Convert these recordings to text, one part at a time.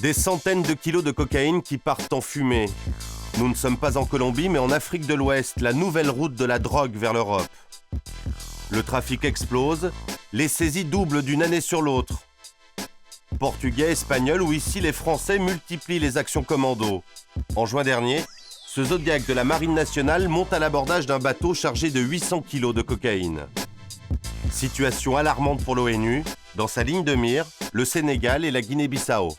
Des centaines de kilos de cocaïne qui partent en fumée. Nous ne sommes pas en Colombie, mais en Afrique de l'Ouest, la nouvelle route de la drogue vers l'Europe. Le trafic explose, les saisies doublent d'une année sur l'autre. Portugais, Espagnols ou ici les Français multiplient les actions commando. En juin dernier, ce Zodiac de la Marine nationale monte à l'abordage d'un bateau chargé de 800 kilos de cocaïne. Situation alarmante pour l'ONU, dans sa ligne de mire, le Sénégal et la Guinée-Bissau.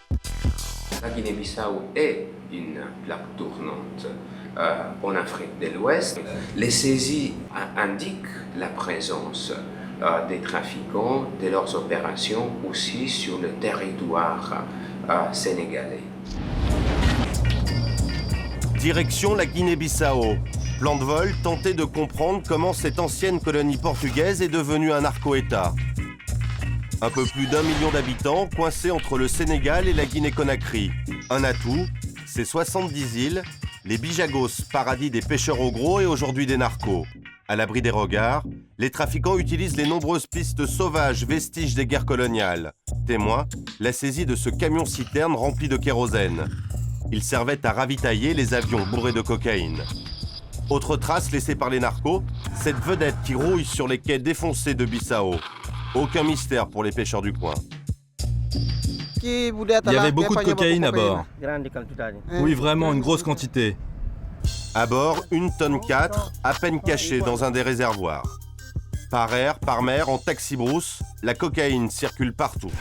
La Guinée-Bissau est une plaque tournante en Afrique de l'Ouest. Les saisies indiquent la présence des trafiquants, de leurs opérations aussi sur le territoire sénégalais. Direction la Guinée-Bissau. Plan de vol, tenter de comprendre comment cette ancienne colonie portugaise est devenue un narco-État. Un peu plus d'1 million d'habitants, coincés entre le Sénégal et la Guinée-Conakry. Un atout, c'est 70 îles, les Bijagos, paradis des pêcheurs au gros et aujourd'hui des narcos. À l'abri des regards, les trafiquants utilisent les nombreuses pistes sauvages, vestiges des guerres coloniales. Témoin, la saisie de ce camion-citerne rempli de kérosène. Il servait à ravitailler les avions bourrés de cocaïne. Autre trace laissée par les narcos, cette vedette qui rouille sur les quais défoncés de Bissau. Aucun mystère pour les pêcheurs du coin. Il y avait beaucoup de cocaïne à bord. Oui, vraiment une grosse quantité. À bord, 1,4 tonne, à peine cachée dans un des réservoirs. Par air, par mer, en taxi-brousse, la cocaïne circule partout.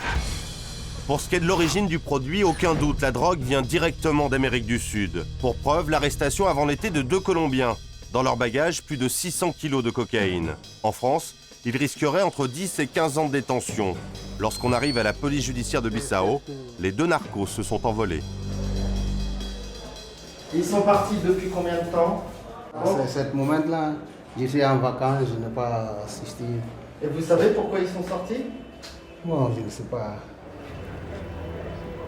Pour ce qui est de l'origine du produit, aucun doute, la drogue vient directement d'Amérique du Sud. Pour preuve, l'arrestation avant l'été de 2 Colombiens. Dans leur bagage, plus de 600 kilos de cocaïne. En France, ils risqueraient entre 10 et 15 ans de détention. Lorsqu'on arrive à la police judiciaire de Bissau, les 2 narcos se sont envolés. Ils sont partis depuis combien de temps? C'est ce moment-là, j'étais en vacances, je n'ai pas assisté. Et vous savez pourquoi ils sont sortis? Non, je ne sais pas.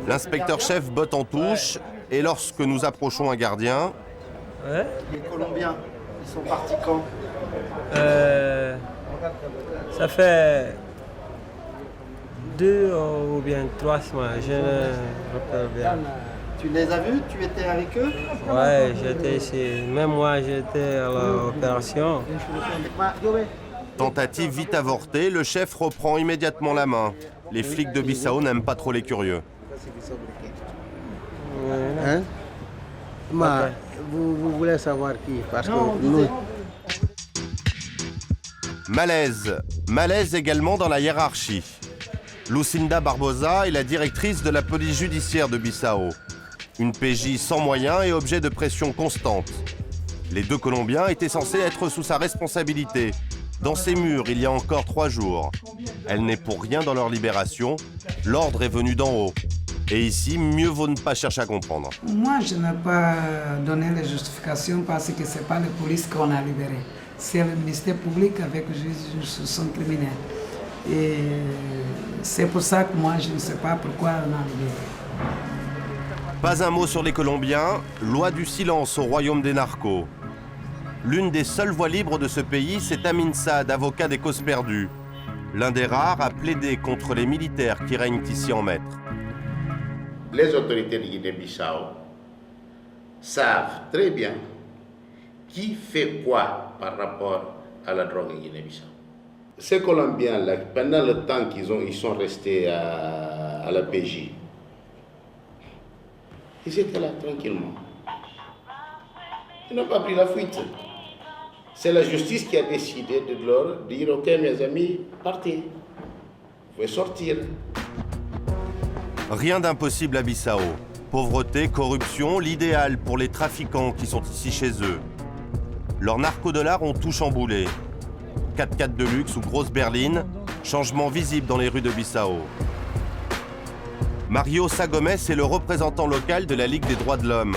L'inspecteur-chef botte en touche et lorsque nous approchons un gardien... Les Colombiens, ils sont partis quand? Ça fait 2 ou bien 3 mois, je ne rappelle bien. Tu les as vus? Tu étais avec eux? Ouais, j'étais ici. Même moi, j'étais à l'opération. Tentative vite avortée, le chef reprend immédiatement la main. Les flics de Bissau n'aiment pas trop les curieux. Hein? Vous voulez savoir qui? Parce que nous... Malaise également dans la hiérarchie. Lucinda Barbosa est la directrice de la police judiciaire de Bissau. Une PJ sans moyens et objet de pression constante. Les 2 Colombiens étaient censés être sous sa responsabilité. Dans ses murs, il y a encore 3 jours. Elle n'est pour rien dans leur libération. L'ordre est venu d'en haut. Et ici, mieux vaut ne pas chercher à comprendre. Moi, je n'ai pas donné les justifications parce que ce n'est pas la police qu'on a libéré. C'est le ministère public avec le juge d'instruction criminelle. Et c'est pour ça que moi, je ne sais pas pourquoi on a libéré. Pas un mot sur les Colombiens, loi du silence au royaume des narcos. L'une des seules voix libres de ce pays, c'est Amin Saad, avocat des causes perdues. L'un des rares à plaider contre les militaires qui règnent ici en maître. Les autorités de Guinée-Bissau savent très bien qui fait quoi par rapport à la drogue en Guinée-Bissau. Ces Colombiens-là, pendant le temps ils sont restés à la PJ, ils étaient là tranquillement. Ils n'ont pas pris la fuite. C'est la justice qui a décidé de leur dire « Ok, mes amis, partez. Vous pouvez sortir. » Rien d'impossible à Bissau. Pauvreté, corruption, l'idéal pour les trafiquants qui sont ici chez eux. Leurs narcodollars ont tout chamboulé. 4x4 de luxe ou grosse berline, changement visible dans les rues de Bissau. Mario Sagomès est le représentant local de la Ligue des droits de l'homme.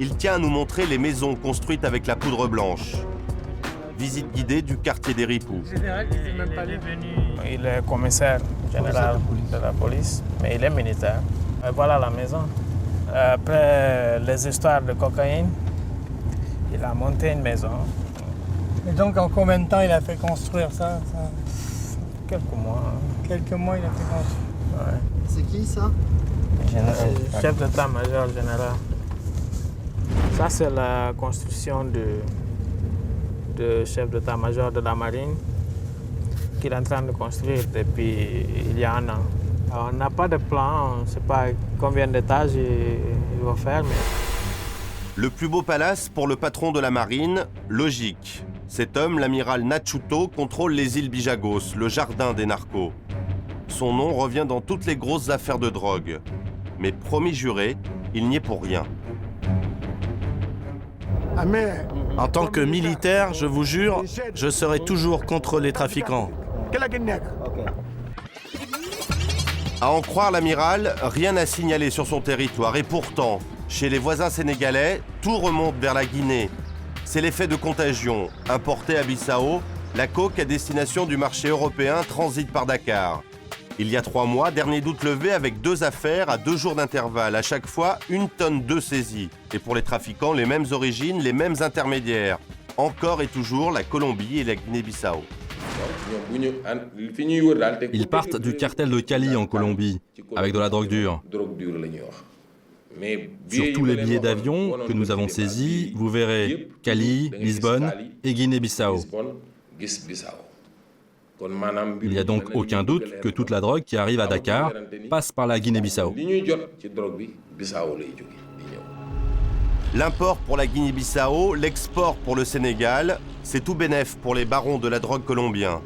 Il tient à nous montrer les maisons construites avec la poudre blanche. Visite guidée du quartier des Ripoux. Il est commissaire général de la police, mais il est militaire. Et voilà la maison. Après les histoires de cocaïne, il a monté une maison. Et donc en combien de temps il a fait construire ça? Quelques mois. Quelques mois il a fait construire. Ouais. C'est qui qui ça? Chef d'état-major général. Ça, c'est la construction de chef d'état-major de la marine qu'il est en train de construire depuis il y a un an. Alors, on n'a pas de plan, on ne sait pas combien d'étages il va faire. Mais... Le plus beau palace pour le patron de la marine, logique. Cet homme, l'amiral Nachuto, contrôle les îles Bijagos, le jardin des narcos. Son nom revient dans toutes les grosses affaires de drogue. Mais promis juré, il n'y est pour rien. En tant que militaire, je vous jure, je serai toujours contre les trafiquants. À en croire l'amiral, rien n'a signalé sur son territoire. Et pourtant, chez les voisins sénégalais, tout remonte vers la Guinée. C'est l'effet de contagion. Importée à Bissau, la coke à destination du marché européen transite par Dakar. Il y a 3 mois, dernier doute levé avec 2 affaires à 2 jours d'intervalle. À chaque fois, 1 tonne d'œufs saisie. Et pour les trafiquants, les mêmes origines, les mêmes intermédiaires. Encore et toujours la Colombie et la Guinée-Bissau. Ils partent du cartel de Cali en Colombie, avec de la drogue dure. Sur tous les billets d'avion que nous avons saisis, vous verrez Cali, Lisbonne et Guinée-Bissau. Il n'y a donc aucun doute que toute la drogue qui arrive à Dakar passe par la Guinée-Bissau. L'import pour la Guinée-Bissau, l'export pour le Sénégal, c'est tout bénef pour les barons de la drogue colombiens.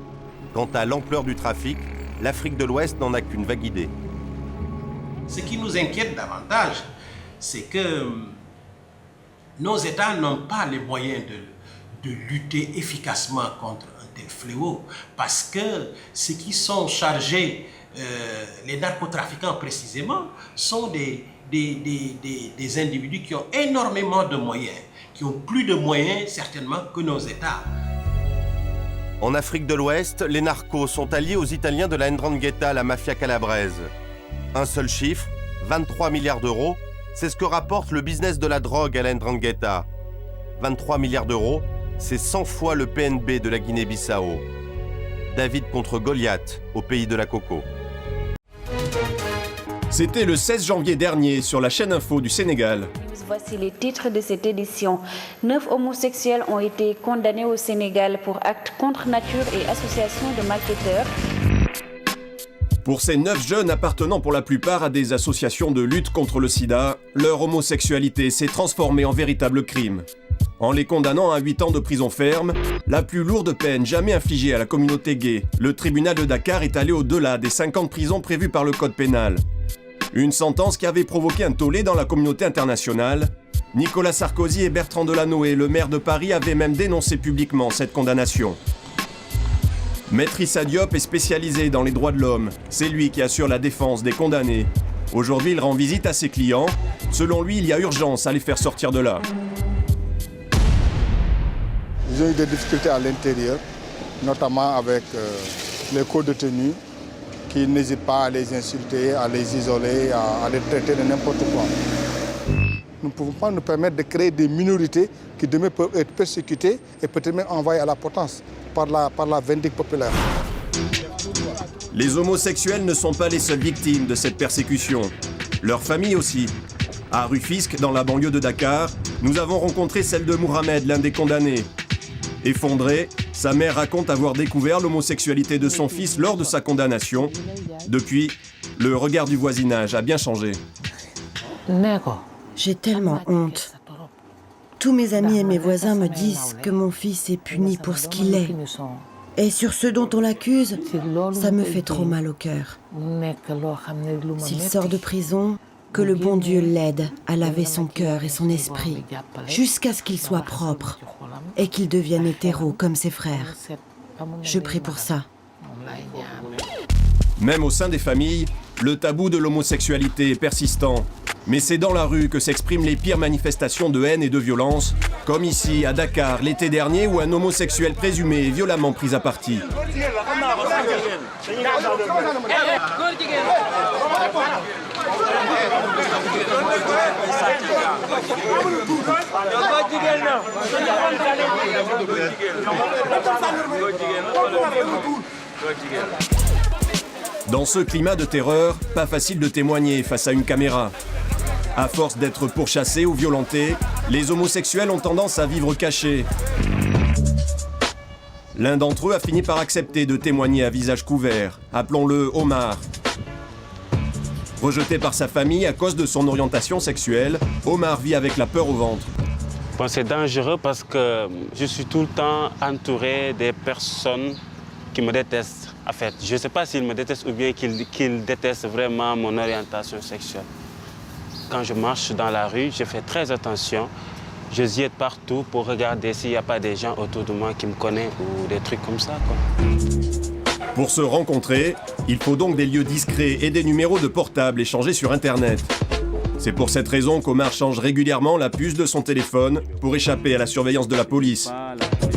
Quant à l'ampleur du trafic, l'Afrique de l'Ouest n'en a qu'une vague idée. Ce qui nous inquiète davantage, c'est que nos États n'ont pas les moyens de lutter efficacement contre un tel fléau, parce que ceux qui sont chargés, les narcotrafiquants précisément, sont des individus qui ont énormément de moyens, qui ont plus de moyens certainement que nos États. En Afrique de l'Ouest, les narcos sont alliés aux Italiens de la 'Ndrangheta, la mafia calabraise. Un seul chiffre, 23 milliards d'euros, c'est ce que rapporte le business de la drogue à la 'Ndrangheta. 23 milliards d'euros, c'est 100 fois le PNB de la Guinée-Bissau. David contre Goliath, au pays de la coco. C'était le 16 janvier dernier sur la chaîne Info du Sénégal. Voici les titres de cette édition. 9 homosexuels ont été condamnés au Sénégal pour actes contre nature et association de malfaiteurs. Pour ces 9 jeunes appartenant pour la plupart à des associations de lutte contre le sida, leur homosexualité s'est transformée en véritable crime. En les condamnant à 8 ans de prison ferme, la plus lourde peine jamais infligée à la communauté gay, le tribunal de Dakar est allé au-delà des 5 ans de prison prévus par le code pénal. Une sentence qui avait provoqué un tollé dans la communauté internationale. Nicolas Sarkozy et Bertrand Delanoë, le maire de Paris, avaient même dénoncé publiquement cette condamnation. Maître Issa Diop est spécialisé dans les droits de l'homme. C'est lui qui assure la défense des condamnés. Aujourd'hui, il rend visite à ses clients. Selon lui, il y a urgence à les faire sortir de là. Ils ont eu des difficultés à l'intérieur, notamment avec les co-détenus qui n'hésitent pas à les insulter, à les isoler, à les traiter de n'importe quoi. Nous ne pouvons pas nous permettre de créer des minorités qui demain peuvent être persécutées et peut-être même envoyées à la potence par la vindicte populaire. Les homosexuels ne sont pas les seules victimes de cette persécution. Leurs familles aussi. À Rufisque, dans la banlieue de Dakar, nous avons rencontré celle de Mohamed, l'un des condamnés. Effondré, sa mère raconte avoir découvert l'homosexualité de son fils lors de sa condamnation. Depuis, le regard du voisinage a bien changé. J'ai tellement honte. Tous mes amis et mes voisins me disent que mon fils est puni pour ce qu'il est. Et sur ce dont on l'accuse, ça me fait trop mal au cœur. S'il sort de prison, que le bon Dieu l'aide à laver son cœur et son esprit, jusqu'à ce qu'il soit propre et qu'il devienne hétéro comme ses frères. Je prie pour ça. Même au sein des familles, le tabou de l'homosexualité est persistant. Mais c'est dans la rue que s'expriment les pires manifestations de haine et de violence, comme ici, à Dakar, l'été dernier, où un homosexuel présumé est violemment pris à partie. Dans ce climat de terreur, pas facile de témoigner face à une caméra. À force d'être pourchassés ou violentés, les homosexuels ont tendance à vivre cachés. L'un d'entre eux a fini par accepter de témoigner à visage couvert. Appelons-le Omar. Rejeté par sa famille à cause de son orientation sexuelle, Omar vit avec la peur au ventre. Bon, c'est dangereux parce que je suis tout le temps entouré des personnes qui me détestent. En fait, je ne sais pas s'ils me détestent ou bien qu'ils détestent vraiment mon orientation sexuelle. Quand je marche dans la rue, je fais très attention. Je ziote partout pour regarder s'il n'y a pas des gens autour de moi qui me connaissent ou des trucs comme ça, quoi. Pour se rencontrer, il faut donc des lieux discrets et des numéros de portable échangés sur Internet. C'est pour cette raison qu'Omar change régulièrement la puce de son téléphone pour échapper à la surveillance de la police.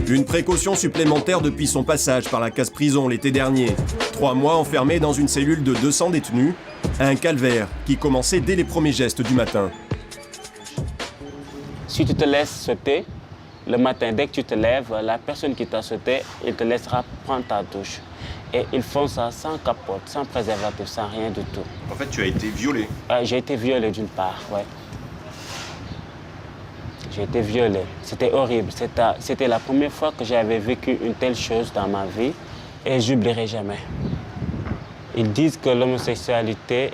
Une précaution supplémentaire depuis son passage par la case prison l'été dernier. 3 mois enfermé dans une cellule de 200 détenus, un calvaire qui commençait dès les premiers gestes du matin. Si tu te laisses sauter, le matin, dès que tu te lèves, la personne qui t'a sauté, il te laissera prendre ta douche. Et ils font ça sans capote, sans préservatif, sans rien du tout. En fait, tu as été violé. J'ai été violé d'une part, ouais. J'ai été violé. C'était horrible. C'était la première fois que j'avais vécu une telle chose dans ma vie et je n'oublierai jamais. Ils disent que l'homosexualité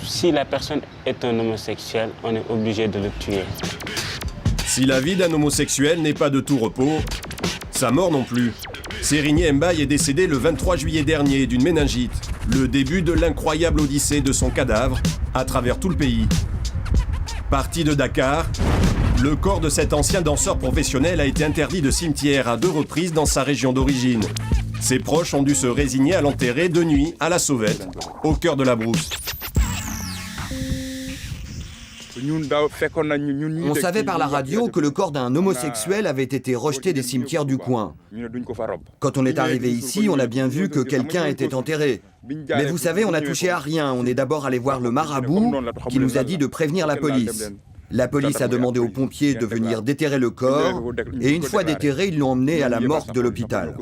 si la personne est un homosexuel, on est obligé de le tuer. Si la vie d'un homosexuel n'est pas de tout repos, sa mort non plus. Sérigné Mbaye est décédé le 23 juillet dernier d'une méningite, le début de l'incroyable odyssée de son cadavre à travers tout le pays. Parti de Dakar, le corps de cet ancien danseur professionnel a été interdit de cimetière à 2 reprises dans sa région d'origine. Ses proches ont dû se résigner à l'enterrer de nuit à la sauvette, au cœur de la brousse. On savait par la radio que le corps d'un homosexuel avait été rejeté des cimetières du coin. Quand on est arrivé ici, on a bien vu que quelqu'un était enterré. Mais vous savez, on n'a touché à rien. On est d'abord allé voir le marabout qui nous a dit de prévenir la police. La police a demandé aux pompiers de venir déterrer le corps et une fois déterré, ils l'ont emmené à la morgue de l'hôpital.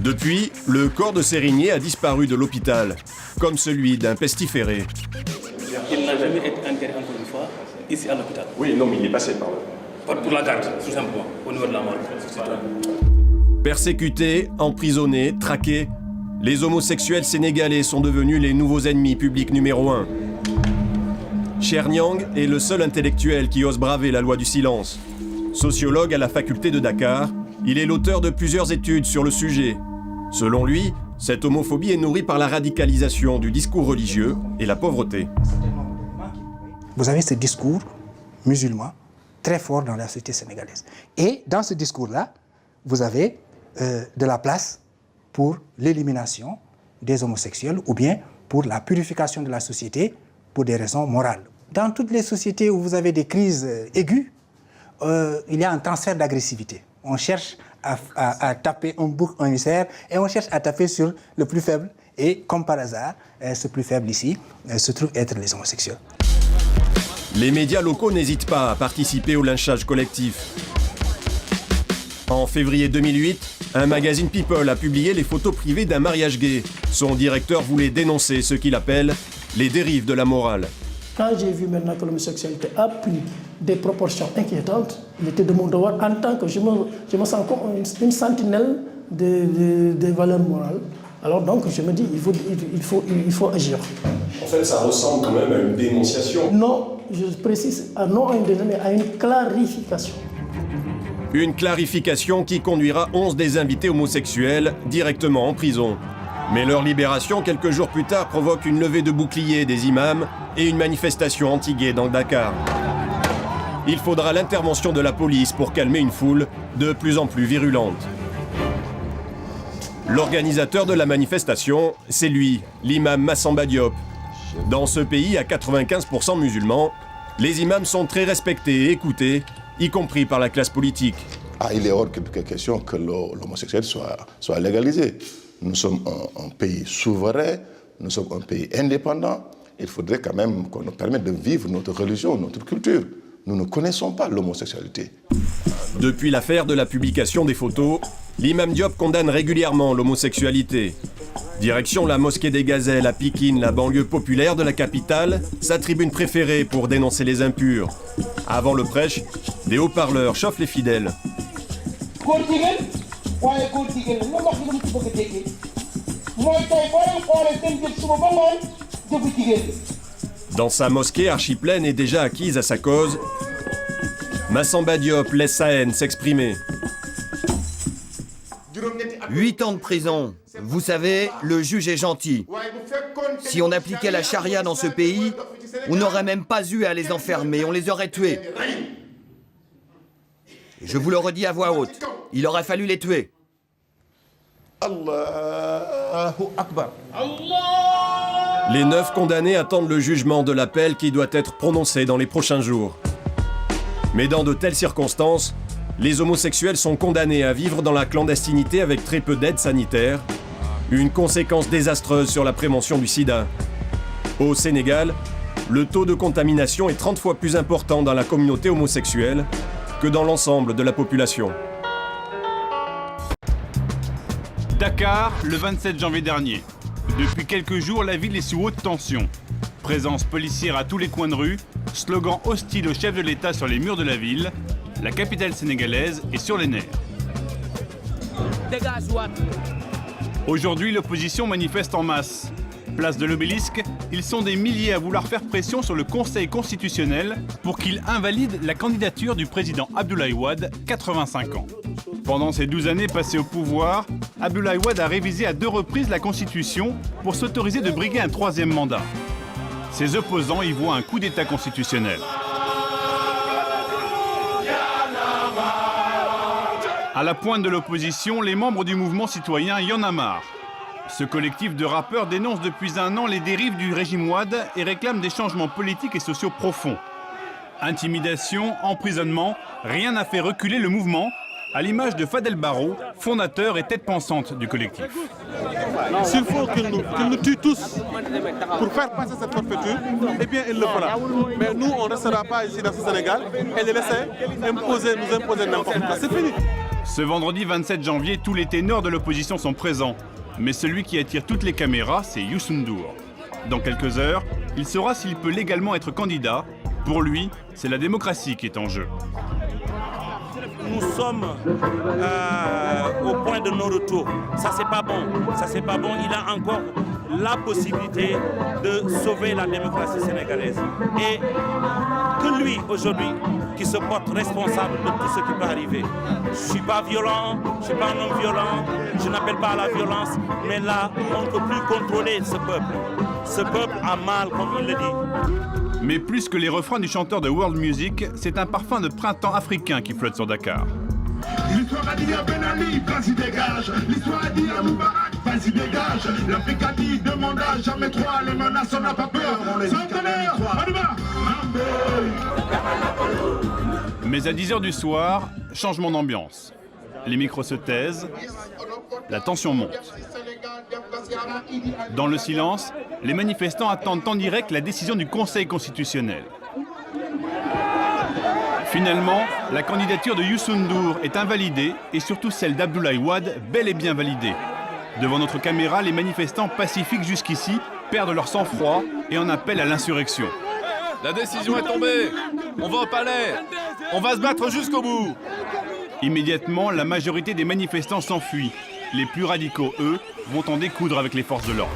Depuis, le corps de Sérigné a disparu de l'hôpital, comme celui d'un pestiféré. Il n'a jamais été enterré encore une fois ici à l'hôpital. Oui, non, mais il est passé par là. Pour la garde, tout simplement, au niveau de la mort. Persécutés, emprisonnés, traqués, les homosexuels sénégalais sont devenus les nouveaux ennemis publics numéro 1. Cher Nyang est le seul intellectuel qui ose braver la loi du silence. Sociologue à la faculté de Dakar, il est l'auteur de plusieurs études sur le sujet. Selon lui, cette homophobie est nourrie par la radicalisation du discours religieux et la pauvreté. Vous avez ce discours musulman très fort dans la société sénégalaise. Et dans ce discours-là, vous avez de la place pour l'élimination des homosexuels ou bien pour la purification de la société pour des raisons morales. Dans toutes les sociétés où vous avez des crises aiguës, il y a un transfert d'agressivité. On cherche à taper un bouc en émissaire et on cherche à taper sur le plus faible. Et comme par hasard, ce plus faible ici se trouve être les homosexuels. Les médias locaux n'hésitent pas à participer au lynchage collectif. En février 2008, un magazine People a publié les photos privées d'un mariage gay. Son directeur voulait dénoncer ce qu'il appelle les dérives de la morale. Quand j'ai vu maintenant que l'homosexualité a pris des proportions inquiétantes, il était de mon devoir, en tant que je me sens comme une sentinelle des valeurs morales. Alors donc je me dis, il faut agir. En fait, ça ressemble quand même à une dénonciation. Non, je précise, non à une dénonciation, mais à une clarification. Une clarification qui conduira 11 des invités homosexuels directement en prison. Mais leur libération, quelques jours plus tard, provoque une levée de boucliers des imams et une manifestation anti-gay dans Dakar. Il faudra l'intervention de la police pour calmer une foule de plus en plus virulente. L'organisateur de la manifestation, c'est lui, l'imam Massamba Diop. Dans ce pays à 95% musulmans, les imams sont très respectés et écoutés, y compris par la classe politique. Il est hors de question que l'homosexuel soit légalisé. Nous sommes un pays souverain, nous sommes un pays indépendant. Il faudrait quand même qu'on nous permette de vivre notre religion, notre culture. Nous ne connaissons pas l'homosexualité. Depuis l'affaire de la publication des photos, l'imam Diop condamne régulièrement l'homosexualité. Direction la mosquée des Gazelles à Pikine, la banlieue populaire de la capitale, sa tribune préférée pour dénoncer les impurs. Avant le prêche, des haut-parleurs chauffent les fidèles. Dans sa mosquée archi-pleine et déjà acquise à sa cause, Massamba Diop laisse sa haine s'exprimer. 8 ans de prison. Vous savez, le juge est gentil. Si on appliquait la charia dans ce pays, on n'aurait même pas eu à les enfermer, on les aurait tués. Je vous le redis à voix haute, il aurait fallu les tuer. Allahu Akbar. Les 9 condamnés attendent le jugement de l'appel qui doit être prononcé dans les prochains jours. Mais dans de telles circonstances, les homosexuels sont condamnés à vivre dans la clandestinité avec très peu d'aide sanitaire, une conséquence désastreuse sur la prévention du sida. Au Sénégal, le taux de contamination est 30 fois plus important dans la communauté homosexuelle que dans l'ensemble de la population. Dakar, le 27 janvier dernier. Depuis quelques jours, la ville est sous haute tension. Présence policière à tous les coins de rue, slogan hostile au chef de l'État sur les murs de la ville, la capitale sénégalaise est sur les nerfs. Aujourd'hui, l'opposition manifeste en masse. Place de l'Obélisque, ils sont des milliers à vouloir faire pression sur le Conseil constitutionnel pour qu'il invalide la candidature du président Abdoulaye Wade, 85 ans. Pendant ces 12 années passées au pouvoir, Abdoulaye Wade a révisé à 2 reprises la Constitution pour s'autoriser de briguer un 3e mandat. Ses opposants y voient un coup d'État constitutionnel. À la pointe de l'opposition, les membres du mouvement citoyen Y en a marre. Ce collectif de rappeurs dénonce depuis 1 an les dérives du régime Wade et réclame des changements politiques et sociaux profonds. Intimidation, emprisonnement, rien n'a fait reculer le mouvement, à l'image de Fadel Barro, fondateur et tête pensante du collectif. S'il faut qu'il nous tue tous pour faire passer cette forfaiture, eh bien il le fera. Mais nous, on ne restera pas ici dans ce Sénégal et les laisser nous imposer n'importe quoi. C'est fini. Ce vendredi 27 janvier, tous les ténors de l'opposition sont présents. Mais celui qui attire toutes les caméras, c'est Youssou N'Dour. Dans quelques heures, il saura s'il peut légalement être candidat. Pour lui, c'est la démocratie qui est en jeu. Nous sommes au point de non-retour. Ça, c'est pas bon. Ça, c'est pas bon. Il a encore la possibilité de sauver la démocratie sénégalaise. Et que lui, aujourd'hui, qui se porte responsable de tout ce qui peut arriver. Je ne suis pas violent, je ne suis pas un homme violent, je n'appelle pas à la violence, mais là, on ne peut plus contrôler ce peuple. Ce peuple a mal, comme il le dit. Mais plus que les refrains du chanteur de World Music, c'est un parfum de printemps africain qui flotte sur Dakar. L'histoire a dit à Ben Ali, vas-y dégage. L'histoire a dit à Moubarak, vas-y dégage. L'Afrique a dit, demande à jamais 3, les menaces on n'a pas peur. Centenaire, on y va. Mais à 10h du soir, changement d'ambiance. Les micros se taisent, la tension monte. Dans le silence, les manifestants attendent en direct la décision du Conseil constitutionnel. Finalement, la candidature de Youssou N'Dour est invalidée et surtout celle d'Abdoulaye Wade bel et bien validée. Devant notre caméra, les manifestants pacifiques jusqu'ici perdent leur sang-froid et en appellent à l'insurrection. La décision est tombée. On va au palais. On va se battre jusqu'au bout. Immédiatement, la majorité des manifestants s'enfuit. Les plus radicaux, eux, vont en découdre avec les forces de l'ordre.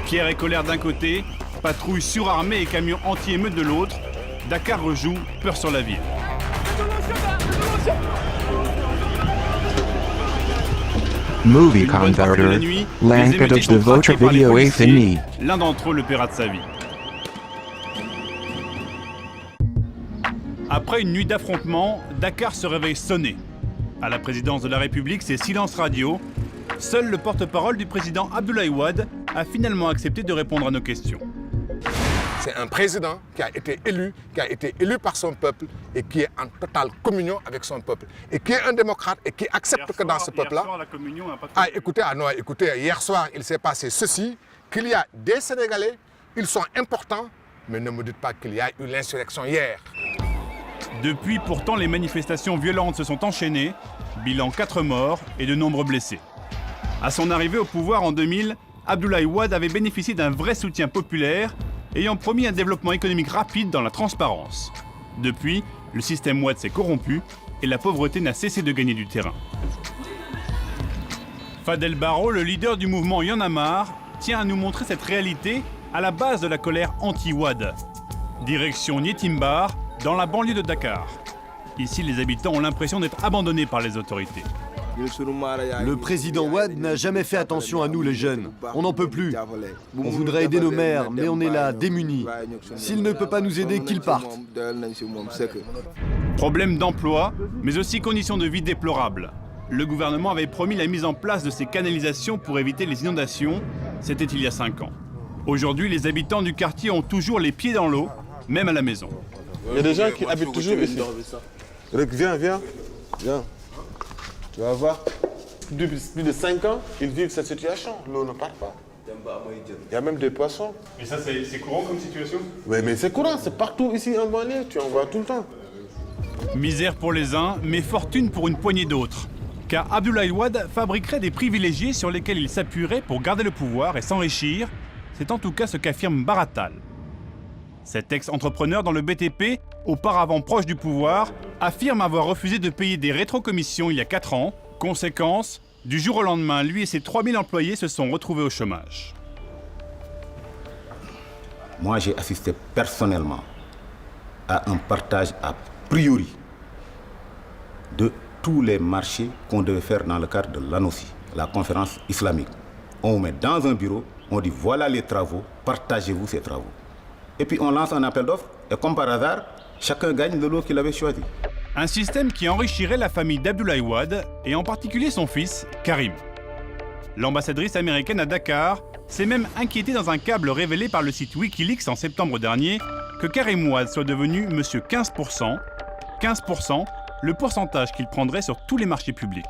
Pierre et colère d'un côté, patrouilles surarmées et camions anti-émeutes de l'autre, Dakar rejoue peur sur la ville. Movie Converter, Language de votre vidéo est fini. L'un d'entre eux le paiera de sa vie. Après une nuit d'affrontements, Dakar se réveille sonné. À la présidence de la République, c'est silence radio. Seul le porte-parole du président Abdoulaye Wade a finalement accepté de répondre à nos questions. C'est un président qui a été élu par son peuple et qui est en totale communion avec son peuple. Et qui est un démocrate et qui accepte que dans ce peuple-là... Écoutez, hier soir, il s'est passé ceci, qu'il y a des Sénégalais, ils sont importants, mais ne me dites pas qu'il y a eu l'insurrection hier. Depuis, pourtant, les manifestations violentes se sont enchaînées, bilan 4 morts et de nombreux blessés. À son arrivée au pouvoir en 2000, Abdoulaye Wade avait bénéficié d'un vrai soutien populaire, ayant promis un développement économique rapide dans la transparence. Depuis, le système Wade s'est corrompu et la pauvreté n'a cessé de gagner du terrain. Fadel Barro, le leader du mouvement Y en a marre, tient à nous montrer cette réalité à la base de la colère anti-Wade. Direction Nietimbar, dans la banlieue de Dakar. Ici, les habitants ont l'impression d'être abandonnés par les autorités. Le président Wade n'a jamais fait attention à nous les jeunes. On n'en peut plus. On voudrait aider nos maires, mais on est là, démunis. S'il ne peut pas nous aider, qu'il parte. Problème d'emploi, mais aussi conditions de vie déplorables. Le gouvernement avait promis la mise en place de ces canalisations pour éviter les inondations. C'était il y a 5 ans. Aujourd'hui, les habitants du quartier ont toujours les pieds dans l'eau, même à la maison. Il y a des gens qui habitent toujours ici. Viens. Tu vas voir, depuis plus de 5 ans, ils vivent cette situation. L'eau ne part pas. Il y a même des poissons. Mais ça, c'est courant comme situation? Oui, mais c'est courant, c'est partout ici en banlieue, tu en vois tout le temps. Misère pour les uns, mais fortune pour une poignée d'autres. Car Abdoulaye Wade fabriquerait des privilégiés sur lesquels il s'appuierait pour garder le pouvoir et s'enrichir. C'est en tout cas ce qu'affirme Baratal. Cet ex-entrepreneur dans le BTP, auparavant proche du pouvoir, affirme avoir refusé de payer des rétrocommissions il y a 4 ans. Conséquence, du jour au lendemain, lui et ses 3000 employés se sont retrouvés au chômage. Moi, j'ai assisté personnellement à un partage a priori de tous les marchés qu'on devait faire dans le cadre de l'ANOCI, la conférence islamique. On vous met dans un bureau, on dit voilà les travaux, partagez-vous ces travaux. Et puis on lance un appel d'offres et comme par hasard, chacun gagne le lot qu'il avait choisi. Un système qui enrichirait la famille d'Abdoulaye Wade et en particulier son fils, Karim. L'ambassadrice américaine à Dakar s'est même inquiétée dans un câble révélé par le site Wikileaks en septembre dernier que Karim Wade soit devenu monsieur 15%. 15%, le pourcentage qu'il prendrait sur tous les marchés publics.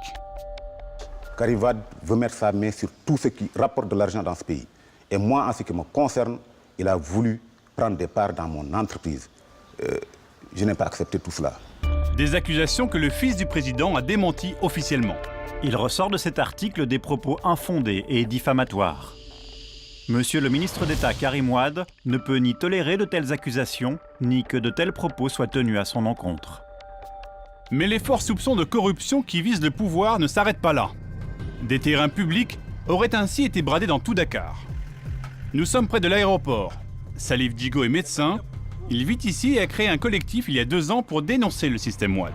Karim Wade veut mettre sa main sur tout ce qui rapporte de l'argent dans ce pays. Et moi, en ce qui me concerne, il a voulu prendre des parts dans mon entreprise. Je n'ai pas accepté tout cela. Des accusations que le fils du président a démenties officiellement. Il ressort de cet article des propos infondés et diffamatoires. Monsieur le ministre d'État Karim Wade ne peut ni tolérer de telles accusations, ni que de tels propos soient tenus à son encontre. Mais les forts soupçons de corruption qui visent le pouvoir ne s'arrêtent pas là. Des terrains publics auraient ainsi été bradés dans tout Dakar. Nous sommes près de l'aéroport. Salif Djigo est médecin. Il vit ici et a créé un collectif il y a 2 ans pour dénoncer le système Wade.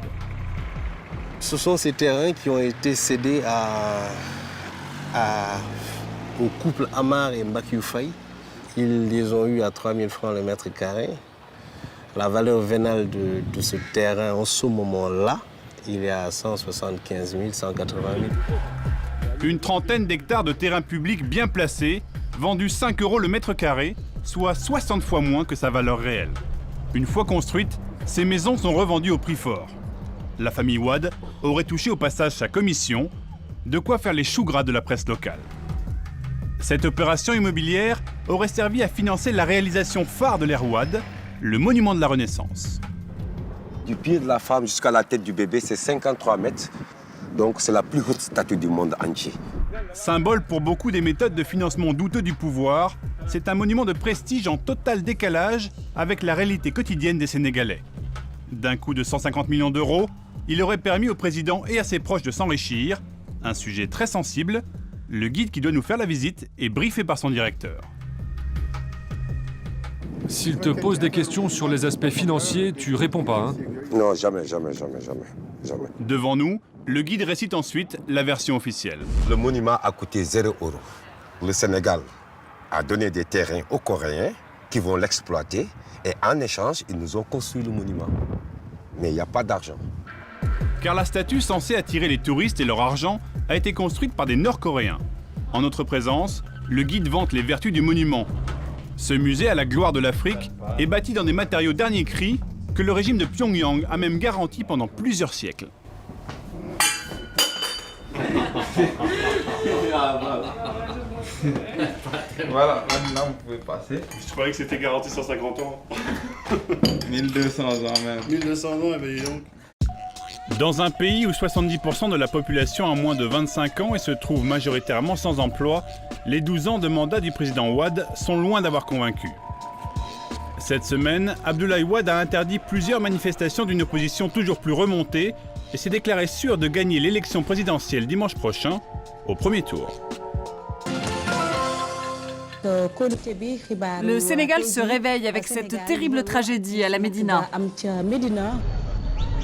Ce sont ces terrains qui ont été cédés au couple Amar et Mbakiou Faye. Ils les ont eu à 3 000 francs le mètre carré. La valeur vénale de ce terrain en ce moment-là, il est à 175 000, 180 000. Une trentaine d'hectares de terrain public bien placés, vendus 5 € le mètre carré, soit 60 fois moins que sa valeur réelle. Une fois construites, ces maisons sont revendues au prix fort. La famille Wade aurait touché au passage sa commission, de quoi faire les choux gras de la presse locale. Cette opération immobilière aurait servi à financer la réalisation phare de l'ère Wade, le monument de la Renaissance. Du pied de la femme jusqu'à la tête du bébé, c'est 53 mètres. Donc c'est la plus haute statue du monde entier. Symbole pour beaucoup des méthodes de financement douteux du pouvoir, c'est un monument de prestige en total décalage avec la réalité quotidienne des Sénégalais. D'un coût de 150 millions d'euros, il aurait permis au président et à ses proches de s'enrichir. Un sujet très sensible, le guide qui doit nous faire la visite est briefé par son directeur. S'il te pose des questions sur les aspects financiers, tu réponds pas, hein? Non, jamais. Devant nous, le guide récite ensuite la version officielle. Le monument a coûté 0 €. Le Sénégal a donné des terrains aux Coréens qui vont l'exploiter et en échange, ils nous ont construit le monument. Mais il n'y a pas d'argent. Car la statue censée attirer les touristes et leur argent a été construite par des Nord-Coréens. En notre présence, le guide vante les vertus du monument. Ce musée à la gloire de l'Afrique est bâti dans des matériaux dernier cri que le régime de Pyongyang a même garanti pendant plusieurs siècles. Voilà, maintenant vous pouvez passer. Je croyais que c'était garanti 150 ans. 1200 ans même. 1200 ans, et bien donc. Dans un pays où 70% de la population a moins de 25 ans et se trouve majoritairement sans emploi, les 12 ans de mandat du président Wade sont loin d'avoir convaincu. Cette semaine, Abdoulaye Wade a interdit plusieurs manifestations d'une opposition toujours plus remontée et s'est déclaré sûr de gagner l'élection présidentielle dimanche prochain, au premier tour. Le Sénégal se réveille avec cette terrible tragédie à la Médina.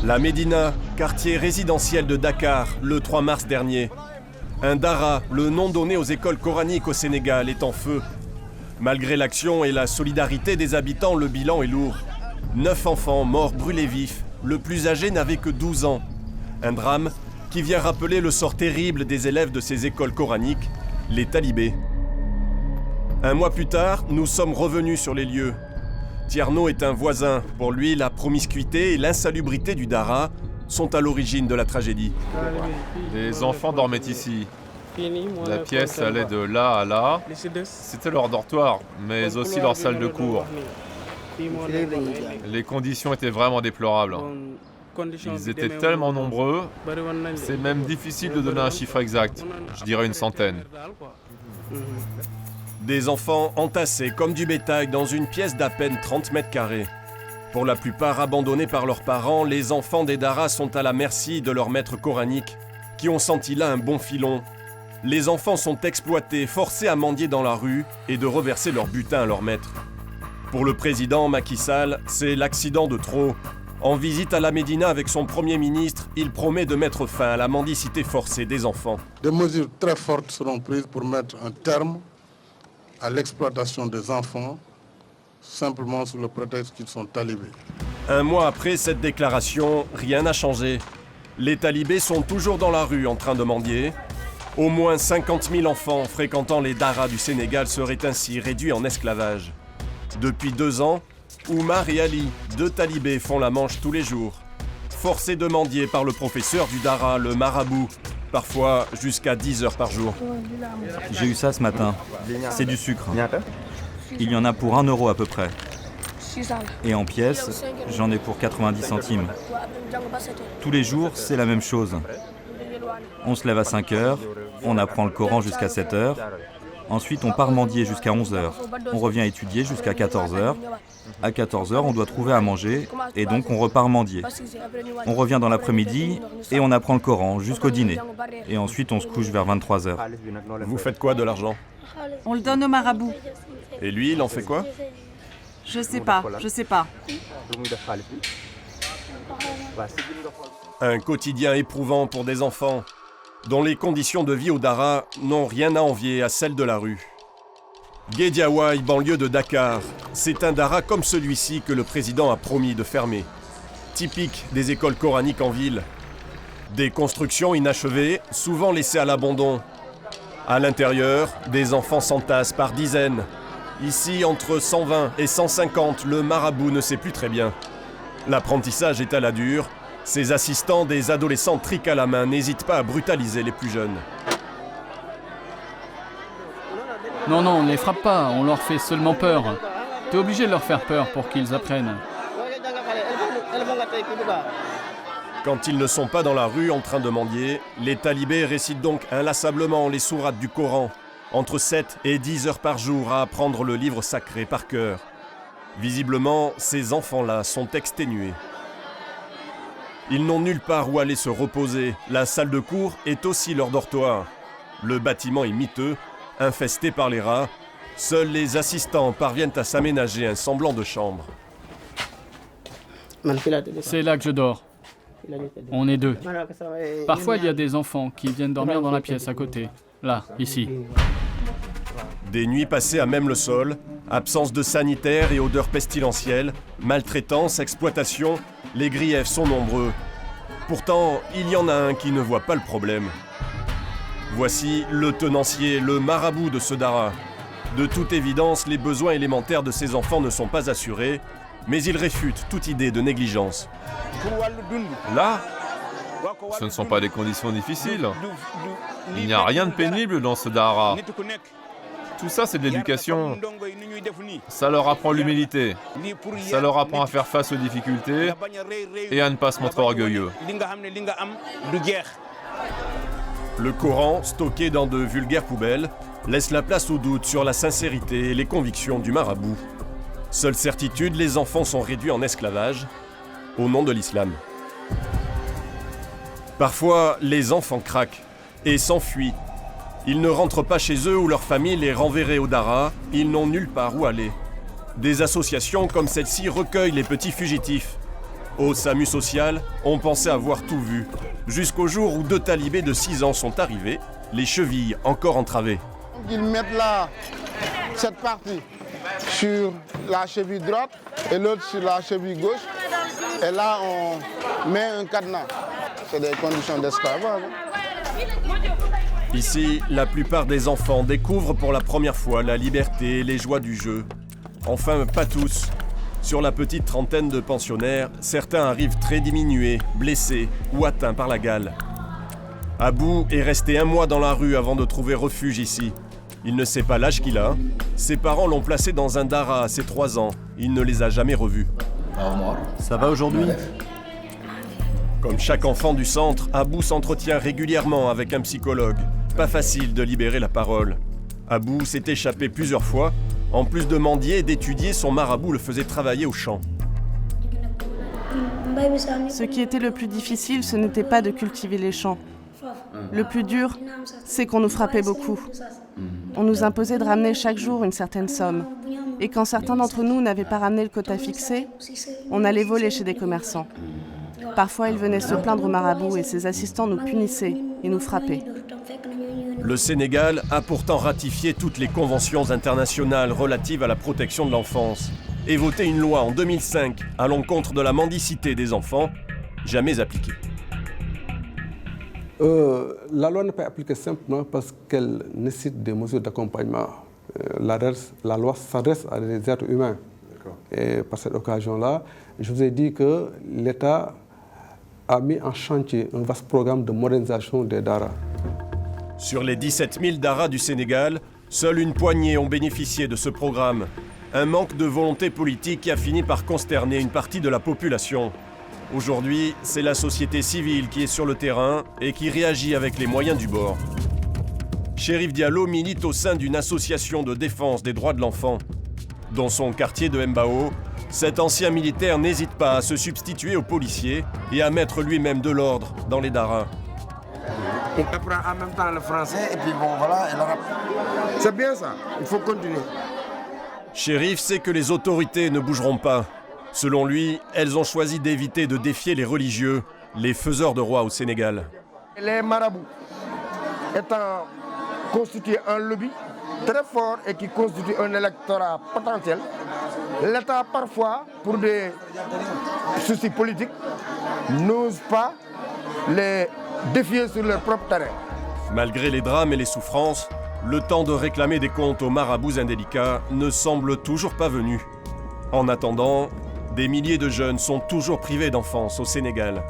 La Médina, quartier résidentiel de Dakar, le 3 mars dernier. Un dara, le nom donné aux écoles coraniques au Sénégal, est en feu. Malgré l'action et la solidarité des habitants, le bilan est lourd. 9 enfants morts brûlés vifs, le plus âgé n'avait que 12 ans. Un drame qui vient rappeler le sort terrible des élèves de ces écoles coraniques, les talibés. Un mois plus tard, nous sommes revenus sur les lieux. Tierno est un voisin. Pour lui, la promiscuité et l'insalubrité du dara sont à l'origine de la tragédie. Les enfants dormaient ici. La pièce allait de là à là. C'était leur dortoir, mais aussi leur salle de cours. Les conditions étaient vraiment déplorables. Ils étaient tellement nombreux, c'est même difficile de donner un chiffre exact. Je dirais une centaine. Des enfants entassés comme du bétail dans une pièce d'à peine 30 mètres carrés. Pour la plupart abandonnés par leurs parents, les enfants des daras sont à la merci de leurs maîtres coraniques, qui ont senti là un bon filon. Les enfants sont exploités, forcés à mendier dans la rue et de reverser leur butin à leurs maîtres. Pour le président Macky Sall, c'est l'accident de trop. En visite à la Médina avec son Premier ministre, il promet de mettre fin à la mendicité forcée des enfants. Des mesures très fortes seront prises pour mettre un terme à l'exploitation des enfants, simplement sous le prétexte qu'ils sont talibés. Un mois après cette déclaration, rien n'a changé. Les talibés sont toujours dans la rue en train de mendier. Au moins 50 000 enfants fréquentant les daras du Sénégal seraient ainsi réduits en esclavage. Depuis 2 ans, Oumar et Ali, 2 talibés, font la manche tous les jours. Forcés de mendier par le professeur du dara, le marabout, parfois jusqu'à 10 heures par jour. J'ai eu ça ce matin. C'est du sucre. Il y en a pour 1 euro à peu près. Et en pièces, j'en ai pour 90 centimes. Tous les jours, c'est la même chose. On se lève à 5 heures, on apprend le Coran jusqu'à 7 heures. Ensuite, on part mendier jusqu'à 11 heures. On revient étudier jusqu'à 14 heures. À 14 heures, on doit trouver à manger et donc on repart mendier. On revient dans l'après-midi et on apprend le Coran jusqu'au dîner. Et ensuite, on se couche vers 23 heures. Vous faites quoi de l'argent? On le donne au marabout. Et lui, il en fait quoi? Je sais pas. Un quotidien éprouvant pour des enfants, dont les conditions de vie au dara n'ont rien à envier à celles de la rue. Guédiawaye, banlieue de Dakar, c'est un dara comme celui-ci que le président a promis de fermer. Typique des écoles coraniques en ville. Des constructions inachevées, souvent laissées à l'abandon. À l'intérieur, des enfants s'entassent par dizaines. Ici, entre 120 et 150, le marabout ne sait plus très bien. L'apprentissage est à la dure. Ses assistants, des adolescents triques à la main, n'hésitent pas à brutaliser les plus jeunes. Non, on ne les frappe pas, on leur fait seulement peur. T'es obligé de leur faire peur pour qu'ils apprennent. Quand ils ne sont pas dans la rue en train de mendier, les talibés récitent donc inlassablement les sourates du Coran, entre 7 et 10 heures par jour à apprendre le livre sacré par cœur. Visiblement, ces enfants-là sont exténués. Ils n'ont nulle part où aller se reposer. La salle de cours est aussi leur dortoir. Le bâtiment est miteux, infesté par les rats. Seuls les assistants parviennent à s'aménager un semblant de chambre. C'est là que je dors. On est 2. Parfois, il y a des enfants qui viennent dormir dans la pièce à côté. Là, ici. Des nuits passées à même le sol, absence de sanitaire et odeurs pestilentielles, maltraitance, exploitation, les griefs sont nombreux. Pourtant, il y en a un qui ne voit pas le problème. Voici le tenancier, le marabout de ce dara. De toute évidence, les besoins élémentaires de ces enfants ne sont pas assurés, mais il réfute toute idée de négligence. Là, ce ne sont pas des conditions difficiles. Il n'y a rien de pénible dans ce dara. Tout ça, c'est de l'éducation. Ça leur apprend l'humilité. Ça leur apprend à faire face aux difficultés et à ne pas se montrer orgueilleux. Le Coran, stocké dans de vulgaires poubelles, laisse la place au doute sur la sincérité et les convictions du marabout. Seule certitude, les enfants sont réduits en esclavage au nom de l'islam. Parfois, les enfants craquent et s'enfuient. Ils ne rentrent pas chez eux ou leur famille les renverrait au Dara, ils n'ont nulle part où aller. Des associations comme celle-ci recueillent les petits fugitifs. Au SAMU social, on pensait avoir tout vu, jusqu'au jour où 2 talibés de 6 ans sont arrivés, les chevilles encore entravées. Ils mettent là cette partie sur la cheville droite et l'autre sur la cheville gauche. Et là, on met un cadenas. C'est des conditions d'esclavage. Ici, la plupart des enfants découvrent pour la première fois la liberté et les joies du jeu. Enfin, pas tous. Sur la petite trentaine de pensionnaires, certains arrivent très diminués, blessés ou atteints par la gale. Abou est resté 1 mois dans la rue avant de trouver refuge ici. Il ne sait pas l'âge qu'il a. Ses parents l'ont placé dans un dara à ses 3 ans. Il ne les a jamais revus. Ça va aujourd'hui ? Comme chaque enfant du centre, Abou s'entretient régulièrement avec un psychologue. Pas facile de libérer la parole. Abou s'est échappé plusieurs fois. En plus de mendier et d'étudier, son marabout le faisait travailler au champ. Ce qui était le plus difficile, ce n'était pas de cultiver les champs. Le plus dur, c'est qu'on nous frappait beaucoup. On nous imposait de ramener chaque jour une certaine somme. Et quand certains d'entre nous n'avaient pas ramené le quota fixé, on allait voler chez des commerçants. Parfois, ils venaient se plaindre au marabout et ses assistants nous punissaient et nous frappaient. Le Sénégal a pourtant ratifié toutes les conventions internationales relatives à la protection de l'enfance et voté une loi en 2005 à l'encontre de la mendicité des enfants, jamais appliquée. La loi n'est pas appliquée simplement parce qu'elle nécessite des mesures d'accompagnement. La loi s'adresse à des êtres humains. Et par cette occasion-là, je vous ai dit que l'État a mis en chantier un vaste programme de modernisation des daras. Sur les 17 000 daras du Sénégal, seule une poignée ont bénéficié de ce programme. Un manque de volonté politique qui a fini par consterner une partie de la population. Aujourd'hui, c'est la société civile qui est sur le terrain et qui réagit avec les moyens du bord. Chérif Diallo milite au sein d'une association de défense des droits de l'enfant. Dans son quartier de Mbao, cet ancien militaire n'hésite pas à se substituer aux policiers et à mettre lui-même de l'ordre dans les daras. On apprend en même temps le français et puis bon voilà, et l'arabe. C'est bien ça, il faut continuer. Chérif sait que les autorités ne bougeront pas. Selon lui, elles ont choisi d'éviter de défier les religieux, les faiseurs de rois au Sénégal. Les marabouts étant constitués un lobby très fort et qui constitue un électorat potentiel, l'État parfois, pour des soucis politiques, n'ose pas les défier sur leur propre terrain. Malgré les drames et les souffrances, le temps de réclamer des comptes aux marabouts indélicats ne semble toujours pas venu. En attendant, des milliers de jeunes sont toujours privés d'enfance au Sénégal.